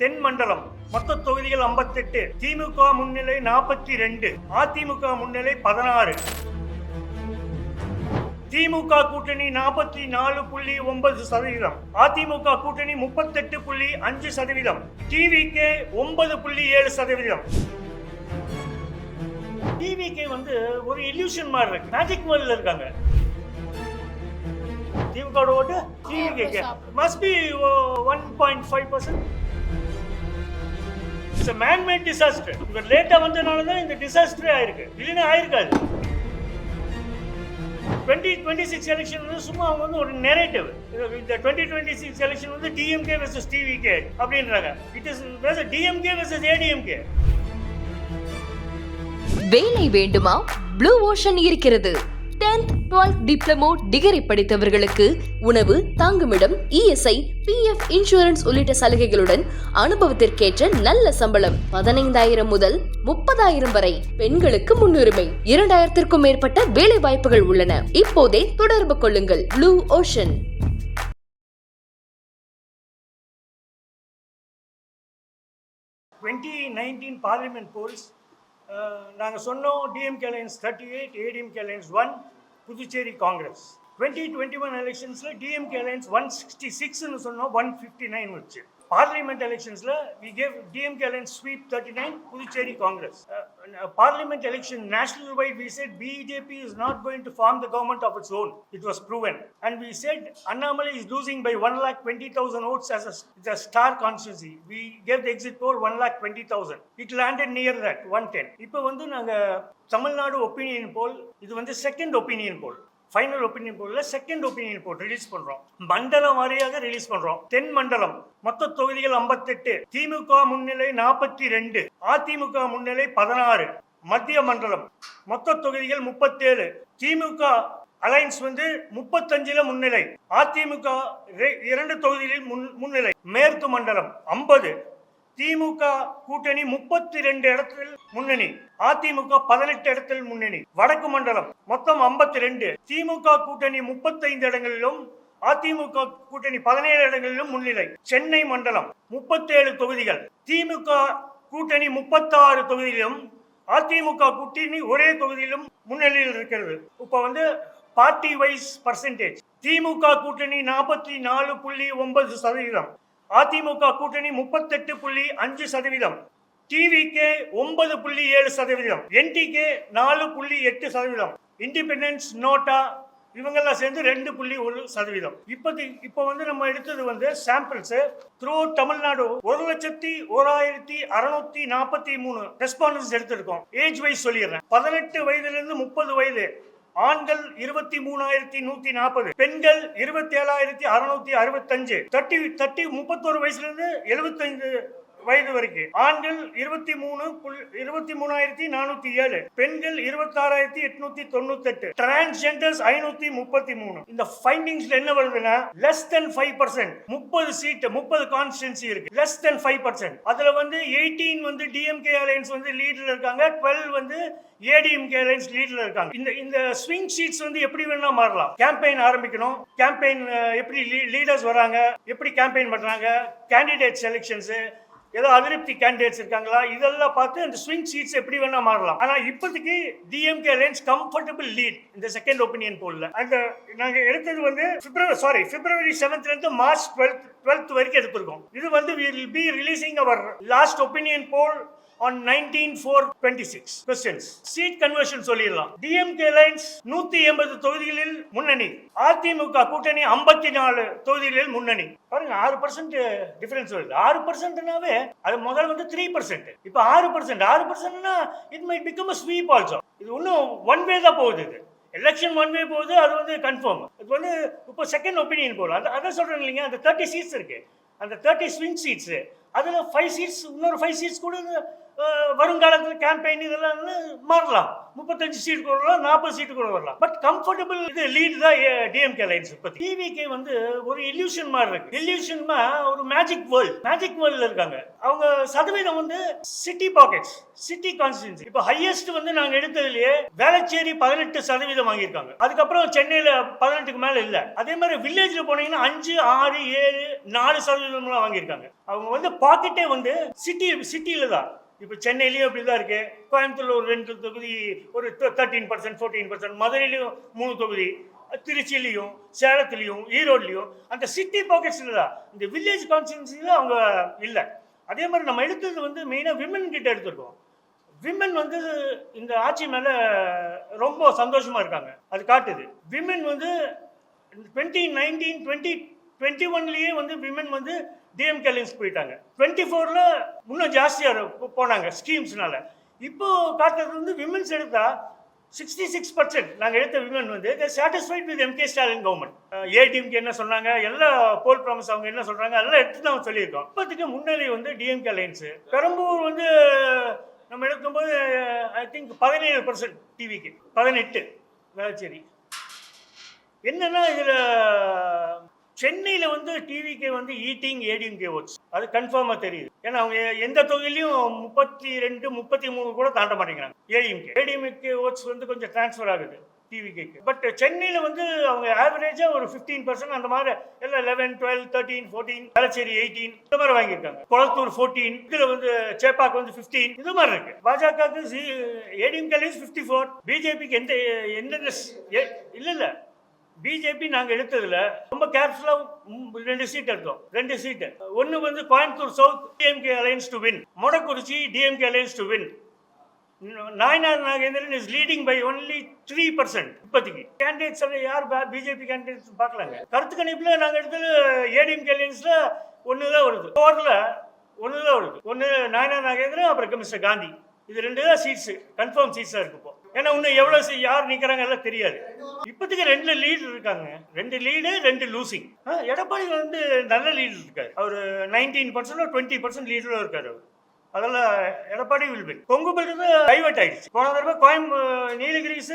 தென் மண்டலம் மொத்த தொகுதிகள் 58, திமுக முன்னிலை 42, அதிமுக முன்னிலை 16. திமுக கூட்டணி 44.9%, அதிமுக கூட்டணி 38.5%, டிவிகே 9.7%. டிவிகே வந்து ஒரு இல்யூஷன் மாதிரி இருக்கு, மேஜிக் வேர்ல்ட்ல இருக்காங்க. திமுக ஓட்டு TVK must be 1.5%. It's a man-made disaster. இவர் லேட்டா வந்தனால தான் இந்த டிசாஸ்டரே ஆயிருக்கு, இல்லைன்னா ஆயிருக்காது. 2026 எலெக்ஷன் வந்து சும்மா அவங்க வந்து ஒரு நெரேட்டிவ். இந்த 2026 எலெக்ஷன் வந்து டிஎம்கே வெர்சஸ் டிவிகே அப்படின்றாங்க. It is DMK versus ADMK. வேலை வேண்டுமா? ப்ளூ ஓஷன் இருக்கிறது. 10th 12th டிப்ளமோ டிகிரி படித்தவர்களுக்கு உணவு, தங்குமிடம், இஎஸ்ஐ, பிஎஃப் இன்சூரன்ஸ் உள்ளிட்ட சலுகைகளுடன் அனுபவத்திற்கேற்ற நல்ல சம்பளம் 15,000 முதல் 30,000 வரை. பெண்களுக்கு முன்னுரிமை. 2,000க்கும் மேற்பட்ட வேலை வாய்ப்புகள் உள்ளன. இப்போதே தொடர்பு கொள்ளுங்கள். Blue ocean. 2019 பார்லிமெண்ட் போல்ஸ் நாங்கள் சொன்னோம், டிஎம்கே அலையன்ஸ் 38, ஏடிஎம்கே அலையன்ஸ் 1, புதுச்சேரி காங்கிரஸ். 2021 எலெக்ஷன்ஸில் டிஎம்கே அலையன்ஸ் 166ன்னு சொன்னோம், 159 வச்சு. பார்லிமெண்ட் எலெக்ஷன்ஸில் we gave DMK alliance sweep 39, Puducherry Congress. Parliament election national wide we said BJP is not going to form the government of its own. It was proven. And we said Annamalai is losing by 1,20,000 votes as a star constituency. We gave the exit poll 1,20,000. It landed near that 110. இப்போ வந்து நாங்கள் Tamil Nadu opinion poll, இது வந்து second opinion poll, final opinion போல்ல second opinion poll release பண்றோம். மண்டலம் வாரியாக release பண்றோம். தென் மண்டலம் மொத்த தொகுதிகள் 58, திமுக முன்னிலை 42, அதிமுக முன்னிலை 16. மத்திய மண்டலம் மொத்த தொகுதிகள் 37, திமுக அலைன்ஸ் வந்து 35ல முன்னிலை, அதிமுக 2 தொகுதிகளில் முன்னிலை. மேற்கு மண்டலம் 50, திமுக கூட்டணி 32 இடத்தில் முன்னணி, அதிமுக 18 இடத்தில் முன்னணி. வடக்கு மண்டலம் மொத்தம் 52, திமுக கூட்டணி 35 இடங்களிலும், அதிமுக கூட்டணி 17 இடங்களிலும் முன்னிலை. சென்னை மண்டலம் 37 தொகுதிகள், திமுக கூட்டணி 36 தொகுதியிலும், அதிமுக கூட்டணி ஒரே தொகுதியிலும் முன்னிலையில் இருக்கிறது. இப்போ வந்து பார்ட்டி வைஸ் பர்சன்டேஜ், திமுக கூட்டணி 44.9%, அதிமுக கூட்டணி 38.5%, டிவிகே 9.7%, என்டிகே 4.8%, இண்டிபெண்டன்ஸ், நோட்டா இவங்கெல்லாம் சேர்ந்து 2.1%. இப்போ வந்து நம்ம எடுத்தது வந்து சாம்பிள்ஸ் த்ரூ தமிழ்நாடு 1,01,643 ரெஸ்பாண்டன்ஸ் எடுத்திருக்கோம். ஏஜ் வைஸ் சொல்லிடுறேன். 18 வயதிலிருந்து 30 வயது ஆண்கள் 23,140, பெண்கள் 27,665, 31 வயசுல இருந்து 75 வயது வரைக்கும். ஆண்கள் 23,407, பெண்கள் 26,898, டிரான்ஸ்ஜெண்டர்ஸ் 533. இந்த ஃபைண்டிங்ஸ்ல என்ன வருதுன்னா, less than 5%, 30 சீட் 30 கான்ஸ்டிட்யூன்சி இருக்கு, less than 5%. அதுல வந்து 18 வந்து டிஎம்கே அலையன்ஸ் வந்து லீட்ல இருக்காங்க, 12 வந்து ஏடிஎம்கே அலையன்ஸ் லீட்ல இருக்காங்க. இந்த ஸ்விங் சீட்ஸ் வந்து எப்படி வேணா மாறலாம். கேம்பெயின் ஆரம்பிக்கணும், கேம்பெயின் எப்படி லீடர்ஸ் வராங்க, எப்படி கேம்பெயின் பண்றாங்க, கேண்டிடேட் செலெக்ஷன்ஸ், ஏதோ அதிருப்தி கேண்டிடேட்ஸ் இருக்காங்களா, இதெல்லாம் பார்த்து அந்த ஸ்விங் சீட்ஸ் எப்படி வேணா மாறலாம். ஆனா இப்போதைக்கு டிஎம்கே அலையன்ஸ் கம்ஃபர்டபிள் லீட் இந்த செகண்ட் ஒப்பீனியன் போல்ல. அந்த நாங்க எடுத்தது வந்து பிப்ரவரி 7th இருந்து மார்ச் 12th வரைக்கும் எடுத்திருக்கோம். இது வந்து we will be releasing our last opinion poll on 19/4/26. questions. Seat conversion சொல்லிடலாம். டிஎம்கே அலையன்ஸ் 180 தொகுதிகளில் முன்னணி, அதிமுக கூட்டணி 54 தொகுதிகளில் முன்னணி. பாருங்க, 6% டிஃபரன்ஸ் வருது. 6%னாவே அது முதல்ல வந்து 3%, இப்போ 6%. It might become a sweep also. இது இன்னும் ஒன் வே தான் போகுது. இது எலெக்ஷன் ஒன் வே போகுது, அது வந்து கன்ஃபார்ம். இது வந்து இப்போ செகண்ட் ஒப்பீனியன் போல். அதான் சொல்றேன் இல்லைங்க, அந்த 30 சீட்ஸ் இருக்கு, அந்த 30 ஸ்விங் சீட்ஸ், அதில் 5 சீட்ஸ், இன்னொரு 5 சீட்ஸ் கூட வருங்காலத்தில் கேம்பெயின் இதெல்லாம் மாறலாம். 35 சீட்டு கூட வரலாம், 40 சீட்டு கூட வரலாம். பட் கம்ஃபர்டபுள் இது லீட் தான் டிஎம்கே அலைன்ஸ். இப்போ டிவிகே வந்து ஒரு இல்யூஷன் மாதிரி இருக்கு. இல்யூஷன்னா ஒரு மேஜிக் வேர்ல்ட்ல இருக்காங்க. அவங்க சதவீதம் வந்து சிட்டி பாக்கெட்ஸ், சிட்டி கான்ஸ்டிட்யூன்சி. இப்போ ஹையஸ்ட் வந்து நாங்க எடுத்ததுலயே வேளச்சேரி 18% வாங்கியிருக்காங்க. அதுக்கப்புறம் சென்னையில 18க்கு மேல இல்ல. அதே மாதிரி வில்லேஜ்ல போனீங்கன்னா 5, 6, 7, 4% வாங்கியிருக்காங்க. அவங்க வந்து பாக்கெட்டே வந்து சிட்டியில தான். இப்போ சென்னையிலயும் அப்படிதான் இருக்கு. கோயம்புத்தூர்ல ஒரு 2 தொகுதி, ஒரு 13%, 14%. மதுரையிலையும் 3 தொகுதி, திருச்சியிலையும், சேலத்திலையும், ஈரோட்லையும் அந்த சிட்டி பாக்கெட்ஸ்ல தான். இந்த வில்லேஜ் கான்ஸ்டிட்யூன்சில அவங்க இல்லை. அதே மாதிரி நம்ம எடுத்தது வந்து மெயினாக விமன் கிட்ட எடுத்துருக்கோம். விமன் வந்து இந்த ஆட்சி மேல ரொம்ப சந்தோஷமா இருக்காங்க. அது காட்டுது. விமன் வந்து 2019, 2021லயே வந்து விமன் வந்து டிஎம்கே அலைன்ஸ் போயிட்டாங்க. 24ல இன்னும் ஜாஸ்தியா போனாங்க ஸ்கீம்ஸ்னால. இப்போ காட்டுறது வந்து விமன்ஸ் எடுத்தா 66% நாங்கள் எடுத்த விமன் வந்து satisfied with MK Stalin government. ADMK என்ன சொன்னாங்க, எல்லா போல் ப்ராமிஸ் அவங்க என்ன சொல்றாங்க அதெல்லாம் எடுத்து தான் சொல்லியிருக்கோம். இப்போதைக்கு முன்னிலை வந்து டிஎம்கே அலைன்ஸ். பெரம்பூர் வந்து நம்ம எடுக்கும்போது ஐ திங்க் 17% டிவிக்கு, 18 வேளச்சேரி. என்னன்னா இதுல சென்னையில் வந்து டிவிக்கு வந்து ஈட்டிங் ஏடிஎம்கே ஓட்ஸ், அது கன்ஃபார்மாக தெரியுது. ஏன்னா அவங்க எந்த தொகுதியிலையும் 32, 33 கூட தாண்ட மாட்டேங்கிறாங்க. ஏடிஎம்கே ஓட்ஸ் வந்து கொஞ்சம் டிரான்ஸ்ஃபர் ஆகுது டிவிக்கு. பட் சென்னையில் வந்து அவங்க ஆவரேஜாக ஒரு 15% அந்த மாதிரி எல்லாம் 11, 12, 13, 14, வேளச்சேரி 18 இந்த மாதிரி வாங்கியிருக்காங்க. குளத்தூர் 14, இதில் வந்து சேப்பாக்கு வந்து 15 இது மாதிரி இருக்கு. பாஜகவுக்கு ஏடிஎம்கே 54, பிஜேபிக்கு எந்த இல்லை. பிஜேபி நாங்கள் எடுத்ததில் ரொம்ப கேர்ஃபுல்லாக 2 சீட் எடுத்தோம். 2 சீட்டு. ஒன்று வந்து Coimbatore south DMK alliance to win, Modakurichi DMK alliance to win. Nainar Nagendran is leading by only 3%. இப்போதைக்கு கேண்டிடேட்ஸ் எல்லாம் யார் பிஜேபி கேண்டிடேட்ஸ் பார்க்கலாங்க. கருத்து கணிப்பில் நாங்கள் எடுத்தது ஏடிஎம்கே அலைன்ஸில் 1 தான் வருது. 4ல் 1 தான் வருது. ஒன்று நாயனார் நாகேந்திரன், அப்புறம் மிஸ்டர் காந்தி. இது 2 தான் சீட்ஸ், கன்ஃபார்ம் சீட்ஸாக இருக்கு. இப்போ ஏன்னா இன்னும் எவ்வளோ யார் நிற்கிறாங்க எல்லாம் தெரியாது. இப்போதைக்கு 2 லீடு இருக்காங்க. 2 லீடு, 2 லூசிங். எடப்பாடி வந்து நல்ல லீடு இருக்காரு. அவர் 19% 20% லீடில் இருக்காரு. அவர் அதெல்லாம் Edappadi will win. Kongu belt divert ஆயிடுச்சு. போன தடவை நீலகிரிஸ்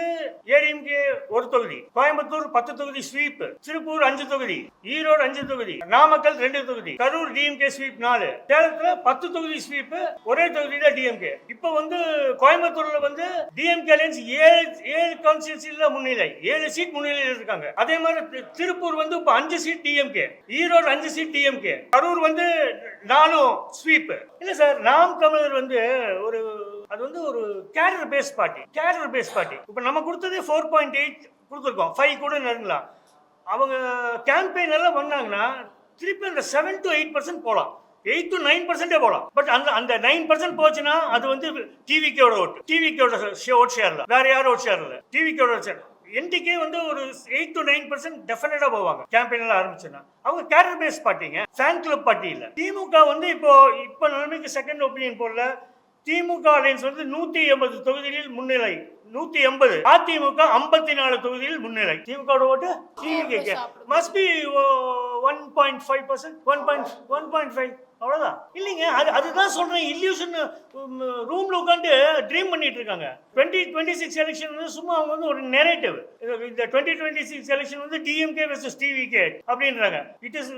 ஏடிஎம்கே 1 தொகுதி, கோயம்புத்தூர் 10 தொகுதி ஸ்வீப், திருப்பூர் 5 தொகுதி, ஈரோடு 5 தொகுதி, நாமக்கல் 2 தொகுதி, கரூர் டிஎம்கே ஸ்வீப் 4, சேலத்துல 10 தொகுதி ஸ்வீப், ஒரே தொகுதி தான் டிஎம்கே. இப்போ வந்து கோயம்புத்தூர்ல வந்து டிஎம்கே அலைன்ஸ் 7 கான்ஸ்டிட்யூன்சில முன்னிலை, 7 சீட் முன்னிலையில் இருக்காங்க. அதே மாதிரி திருப்பூர் வந்து இப்போ 5 seat DMK, Erode 5 seat DMK, Karur வந்து 4 ஸ்வீப். இல்ல சார், நாம் தமிழர் வந்து அது வந்து ஒரு கேடர் பேஸ் பார்ட்டி. இப்போ நம்ம கொடுத்ததே 4.8 கொடுத்துருக்கோம். 5 கூட நெருங்கலாம். அவங்க கேம்பெயின் எல்லாம் பண்ணாங்கன்னா திருப்பி அந்த 7 to 8% போகலாம், 8 to 9% போகலாம். பட் அந்த 9% போச்சுன்னா அது வந்து டிவிக்கோட ஓட் ஷேர்ல, வேற யாரும் ஓட் ஷேர் இல்லை, டிவிக்கோட ஓட் ஷேர். என்டிகே வந்து ஒரு 8 to 9% டெஃபினட்டா போவாங்க கேம்பெயின் எல்லாம் ஆரம்பிச்சுன்னா. அவங்க கேடர் பேஸ் பார்ட்டிங்க, ஃபேன் கிளப் பார்ட்டி இல்லை. திமுக வந்து இப்போ நிலைமைக்கு செகண்ட் ஒப்பீனியன் போடல. திமுக அலைன்ஸ் வந்து 180 தொகுதிகளில் முன்னிலை, 180. அதிமுக 54 தொகுதியில் முன்னிலை. திமுக ஓட்டு டிவிகே மஸ்ட் பி 1.5%, 1.5 அவ்வளவுதான். இல்லைங்க, அதுதான் சொல்றேன். இல்யூஷன் ரூம்ல உட்காந்து ட்ரீம் பண்ணிட்டு இருக்காங்க. 2026 எலெக்ஷன் வந்து சும்மா அவங்க வந்து ஒரு நெரேட்டிவ். இந்த 2026 எலெக்ஷன் வந்து டிஎம்கே வெர்சஸ் டிவிகே அப்படின்றாங்க. It is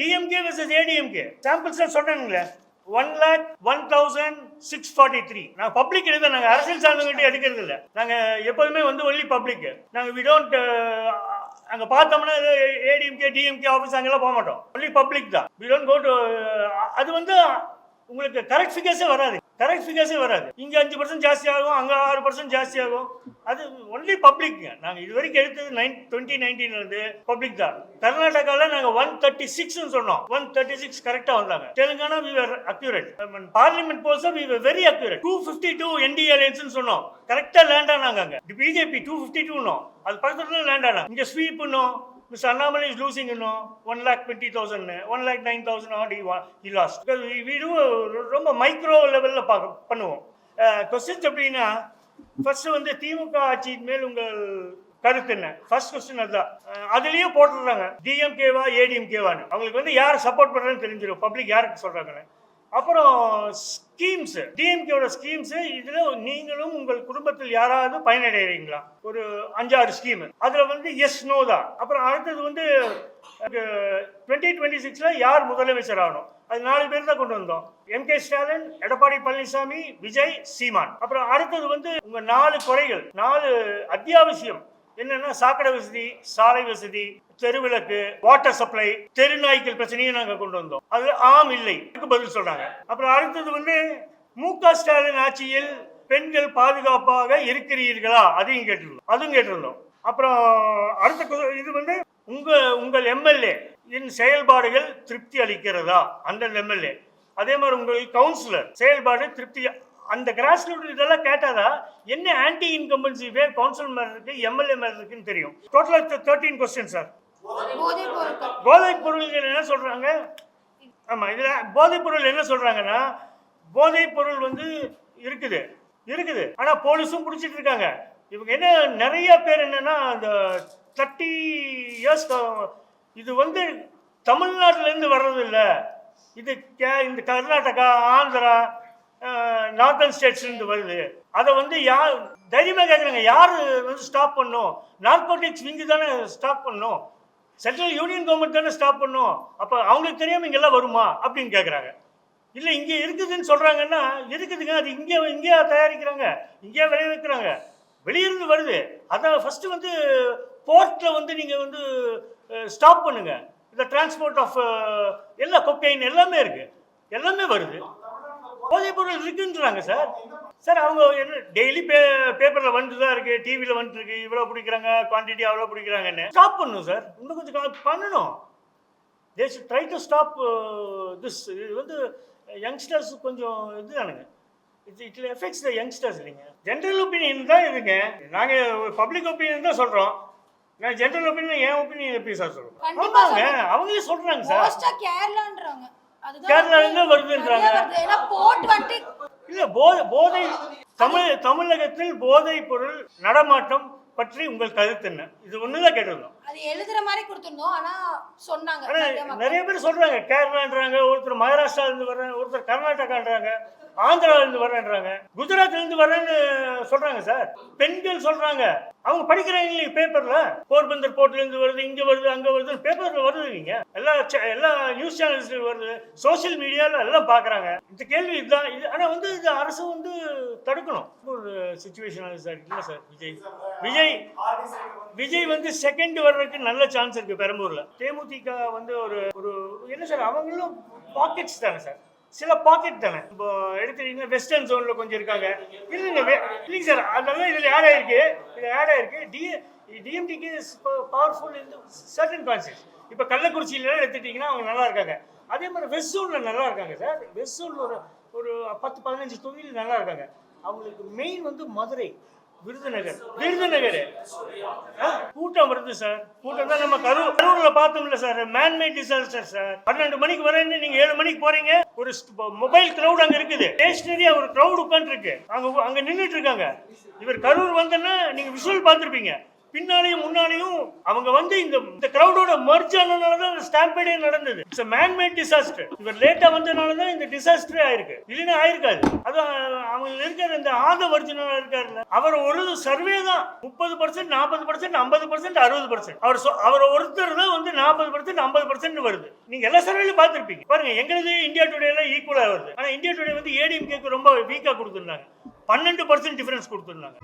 DMK versus ADMK. Samples சொன்னாங்களே, 1,01,643. நான் பப்ளிக் எடுக்க, நாங்கள் அரசியல் சார்ந்தவங்ககிட்ட எடுக்கிறது இல்லை. நாங்கள் எப்போதுமே வந்து ஒன்லி பப்ளிக். நாங்கள் வி டோன்ட் அங்கே பார்த்தோம்னா ஏடிஎம்கே டிஎம்கே ஆஃபீஸ் அங்கெல்லாம் போக மாட்டோம். ஒன்லி பப்ளிக் தான். We don't go to. அது வந்து உங்களுக்கு கரெக்ட் ஃபிகர்ஸே வராது. இங்கே 5% ஜாஸ்தி ஆகும், அங்கே 6% ஜாஸ்தி ஆகும். அது ஒன்லி பப்ளிக்ங்க. நாங்கள் இது வரைக்கும் எடுத்தது 2019 பப்ளிக் தான். கர்நாடகாவில் நாங்கள் 136 சொன்னோம். 136 கரெக்டாக வந்தாங்க. Telangana we were accurate. Parliament polls we were very accurate. 252 NDA alliance சொன்னோம், கரெக்டாக லேண்ட் ஆனாங்க. அங்கே பிஜேபி 252 அது பக்கத்துல லேண்ட் ஆனாங்க. இங்கே sweep Mr. Annamalai is losing, 1,20,000, 1,09,000 odd he lost. Because we do ரொம்ப மைக்ரோ லெவலில் பண்ணுவோம். கொஸ்டின்ஸ் எப்படின்னா, ஃபர்ஸ்ட் வந்து திமுக ஆட்சியின் மேல் உங்கள் கருத்து என்ன? ஃபர்ஸ்ட் கொஸ்டின் அதுதான். அதுலேயே போட்டுடுறாங்க டிஎம்கேவா ஏடிஎம்கேவான்னு. அவங்களுக்கு வந்து யார் சப்போர்ட் பண்ணுறதுன்னு தெரிஞ்சிடும், பப்ளிக் யாருக்கு சொல்கிறாங்கன்னு. அப்புறம் ஸ்கீம்ஸ், டிஎம்கேவோட ஸ்கீம்ஸ், இதில் நீங்களும் உங்கள் குடும்பத்தில் யாராவது பயனடைகிறீங்களா? ஒரு 5-6 ஸ்கீம். அதில் வந்து எஸ் நோ தான். அப்புறம் அடுத்தது வந்து 2026 யார் முதலமைச்சர் ஆகணும், அது 4 பேர் தான் கொண்டு வந்தோம். எம்கே ஸ்டாலின், எடப்பாடி பழனிசாமி, விஜய், சீமான். அப்புறம் அடுத்தது வந்து உங்க 4 குறைகள், 4 அத்தியாவசியம் என்னன்னா சாக்கடை வசதி, சாலை வசதி, தெருவிளக்கு, வாட்டர் சப்ளை, தெருநாய்க்கள் பிரச்சனையை நாங்க கொண்டு வந்தோம். அது ஆம் இல்லை பதில் சொல்றாங்க. அப்புறம் அடுத்தது வந்து மு.க. ஸ்டாலின் ஆட்சியில் பெண்கள் பாதுகாப்பாக இருக்கிறீர்களா, அதுவும் கேட்டிருந்தோம். அப்புறம் அடுத்த இது வந்து உங்கள் எம்எல்ஏ இன் செயல்பாடுகள் திருப்தி அளிக்கிறதா, அந்த எம்எல்ஏ. அதே மாதிரி உங்கள் கவுன்சிலர் செயல்பாடு திருப்தி, அந்த கிராஸ் ரூட் இதெல்லாம் கேட்டாதா என்ன ஆன்டி இன்கம்பன்சி வேவ் கவுன்சில் மேல இருக்கு, எம்எல்ஏ மேல இருக்குன்னு தெரியும். டோட்டலா 13 கொஸ்டின் சார். போதைப் பொருள்கள் என்ன சொல்றாங்க? ஆமா, இதுல போதைப் பொருள் என்ன சொல்றாங்கன்னா, போதைப் பொருள் வந்து இருக்குது, ஆனா போலீஸும் பிடிச்சிட்டு இருக்காங்க. இவங்க என்ன நிறைய பேர் என்னன்னா அந்த 30 இயர்ஸ் இது வந்து தமிழ்நாட்டில இருந்து வர்றது இல்லை, இது இந்த கர்நாடகா, ஆந்திரா, நார்த்தன் ஸ்டேட்ஸ்லேருந்து வருது. அதை வந்து யார் தைரியமாக கேட்குறாங்க, யார் வந்து ஸ்டாப் பண்ணும்? நார்கோட்டிக்ஸ் விங்கு தானே ஸ்டாப் பண்ணும், சென்ட்ரல் யூனியன் கவர்மெண்ட் தானே ஸ்டாப் பண்ணும். அப்போ அவங்களுக்கு தெரியாமல் இங்கெல்லாம் வருமா அப்படின்னு கேட்குறாங்க. இல்லை இங்கே இருக்குதுன்னு சொல்கிறாங்கன்னா இருக்குதுங்க, அது இங்கே தயாரிக்கிறாங்க, இங்கே விளைவிக்கிறாங்க, வெளியிருந்து வருது. அதை ஃபஸ்ட்டு வந்து போர்ட்டில் வந்து நீங்கள் வந்து ஸ்டாப் பண்ணுங்க. இந்த டிரான்ஸ்போர்ட் ஆஃப் எல்லா கொக்கைன் எல்லாமே இருக்குது, எல்லாமே வருது. போதைப் பொருள் இருக்குன்றாங்க சார். அவங்க என்ன டெய்லி பேப்பரில் வந்துட்டு தான் இருக்குது, டிவியில் வந்துட்டு இருக்கு, இவ்வளோ பிடிக்கிறாங்க, குவான்டிட்டி அவ்வளோ பிடிக்கிறாங்கன்னு. ஸ்டாப் பண்ணணும் சார், இன்னும் கொஞ்சம் பண்ணணும். They should try to stop this. இது வந்து யங்ஸ்டர்ஸ் கொஞ்சம் இதுதானுங்க, இட் எஃபெக்ட்ஸ் த யங்ஸ்டர்ஸ். இல்லைங்க, ஜென்ரல் ஒப்பீனியன் தான் இதுங்க. நாங்கள் பப்ளிக் ஒப்பீனியன் தான் சொல்கிறோம். நான் ஜென்ரல் ஒப்பீனியன், என் ஒப்பீனியன் எப்படி சார் சொல்கிறோம்? ஆமாங்க, அவங்களே சொல்கிறாங்க சார். கேரளா எங்க வருதுன்றாங்க. இல்ல போதை தமிழகத்தில் போதைப் பொருள் நடமாட்டம் பற்றி உங்கள் கருத்து என்ன? இது ஒண்ணுதான் கேட்டிருந்தோம். அது எழுதுற மாதிரி கொடுத்திருந்தோம். ஆனா சொன்னாங்க நிறைய பேர் சொல்றாங்க, கேரளான்றாங்க, ஒருத்தர் மகாராஷ்டிரால இருந்து வர்றேன், ஒருத்தர் கர்நாடகான்றாங்க, ஆந்திரால இருந்து வர்றேன்றாங்க, குஜராத்ல இருந்து வர்றேன்னு சொல்றாங்க சார். பெண்கள் சொல்றாங்க, அவங்க படிக்கிறாங்க இல்லையா பேப்பர்ல, போர்பந்தர் போர்ட்ல இருந்து வருது, இங்க வருது, அங்க வருது, பேப்பர்ல வருது. நீங்க எல்லா நியூஸ் சேனல்ஸ்ல வருது, சோசியல் மீடியால எல்லாம் பாக்குறாங்க. இந்த கேள்வி இதுதான். இது ஆனா வந்து இது அரசு வந்து தடுக்கணும். ஒரு சிச்சுவேஷன் சார் இல்லை சார். விஜய் வந்து செகண்ட் வர்றதுக்கு நல்ல சான்ஸ் இருக்கு பெரம்பூர்ல. தேமுதிக வந்து ஒரு என்ன சார், அவங்களும் பாக்கெட்ஸ் தானே சார், சில பாக்கெட் தானே. இப்போ எடுத்துட்டீங்கன்னா வெஸ்டர்ன் ஜோன்ல கொஞ்சம் இருக்காங்க. இல்லைங்க சார், அதெல்லாம் இதில் ஆட் ஆயிருக்கு. DMDK is powerful in certain concepts. இப்போ கள்ளக்குறிச்சியில எடுத்துட்டீங்கன்னா அவங்க நல்லா இருக்காங்க. அதே மாதிரி வெஸ்ட் ஜோன்ல நல்லா இருக்காங்க சார். வெஸ்ட் ஜோன்ல ஒரு 10-15 தொகுதியில் நல்லா இருக்காங்க. அவங்களுக்கு மெயின் வந்து மதுரை, விருதுநகர் கூட்டம் வருது சார். கூட்டம் தான் நம்ம கரூர்ல பார்த்தோம்ல சார், மேன்மேட் டிசாஸ்டர் சார். 12 மணிக்கு வரேன்னு நீங்க 7 மணிக்கு போறீங்க, ஒரு மொபைல் கிரௌட் அங்க இருக்குது, ஸ்டேஷனரியா ஒரு கிரௌட் உட்கார்ந்து இருக்கு, அங்க நின்றுட்டு இருக்காங்க. இவர் கரூர் வந்தன்னா நீங்க விஷுவல் பார்த்திருப்பீங்க, பின்னாலையும் முன்னாலையும் அவங்க வந்து இந்த கிரௌடோட மர்ஜ் ஆனதுனாலதான் ஸ்டாம்பேடே நடந்தது. It's a man-made disaster. இவர் லேட்டா வந்தனாலதான் இந்த டிசாஸ்டரே ஆயிருக்கு, இல்லைன்னா ஆயிருக்காது. அது அவங்க இருக்கிற இந்த ஆதவர்ஜுனா இருக்காருல்ல, அவர் ஒரு சர்வே தான் 30%, 40%, 50%, 60%. அவர் ஒருத்தர் தான் வந்து 40%, 50% வருது. நீங்க எல்லா சர்வேலையும் பார்த்திருப்பீங்க. பாருங்க, எங்களுக்கு இந்தியா டுடே எல்லாம் ஈக்குவலா வருது. ஆனா இந்தியா டுடே வந்து ஏடிஎம்கேக்கு ரொம்ப வீக்கா கொடுத்துருந்தாங்க, 12% டிஃபரன்ஸ் கொடுத்துருந்தாங்க.